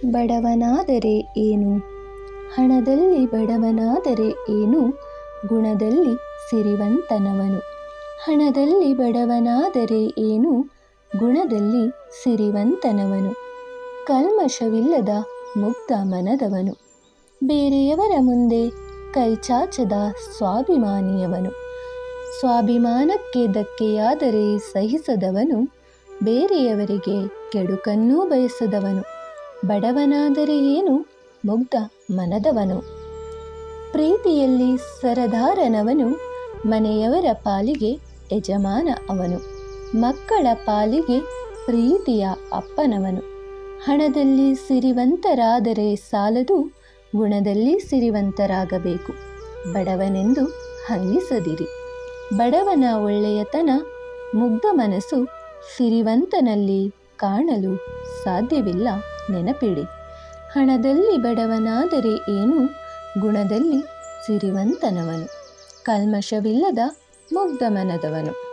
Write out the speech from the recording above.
ಬಡವನಾದರೆ ಏನು, ಹಣದಲ್ಲಿ ಬಡವನಾದರೆ ಏನು, ಗುಣದಲ್ಲಿ ಸಿರಿವಂತನವನು. ಹಣದಲ್ಲಿ ಬಡವನಾದರೆ ಏನು, ಗುಣದಲ್ಲಿ ಸಿರಿವಂತನವನು. ಕಲ್ಮಶವಿಲ್ಲದ ಮುಗ್ಧ ಮನದವನು. ಬೇರೆಯವರ ಮುಂದೆ ಕೈಚಾಚದ ಸ್ವಾಭಿಮಾನಿಯವನು. ಸ್ವಾಭಿಮಾನಕ್ಕೆ ಧಕ್ಕೆಯಾದರೆ ಸಹಿಸದವನು. ಬೇರೆಯವರಿಗೆ ಕೆಡುಕನ್ನೂ ಬಯಸದವನು. ಬಡವನಾದರೆ ಏನು, ಮುಗ್ಧ ಮನದವನು. ಪ್ರೀತಿಯಲ್ಲಿ ಸರದಾರನವನು. ಮನೆಯವರ ಪಾಲಿಗೆ ಯಜಮಾನ ಅವನು. ಮಕ್ಕಳ ಪಾಲಿಗೆ ಪ್ರೀತಿಯ ಅಪ್ಪನವನು. ಹಣದಲ್ಲಿ ಸಿರಿವಂತರಾದರೆ ಸಾಲದು, ಗುಣದಲ್ಲಿ ಸಿರಿವಂತರಾಗಬೇಕು. ಬಡವನೆಂದು ಹಂಗಿಸದಿರಿ. ಬಡವನ ಒಳ್ಳೆಯತನ, ಮುಗ್ಧ ಮನಸ್ಸು ಸಿರಿವಂತನಲ್ಲಿ ಕಾಣಲು ಸಾಧ್ಯವಿಲ್ಲ, ನೆನಪಿಡಿ. ಹಣದಲ್ಲಿ ಬಡವನಾದರೆ ಏನು, ಗುಣದಲ್ಲಿ ಸಿರಿವಂತನವನು. ಕಲ್ಮಶವಿಲ್ಲದ ಮುಗ್ಧ ಮನದವನು.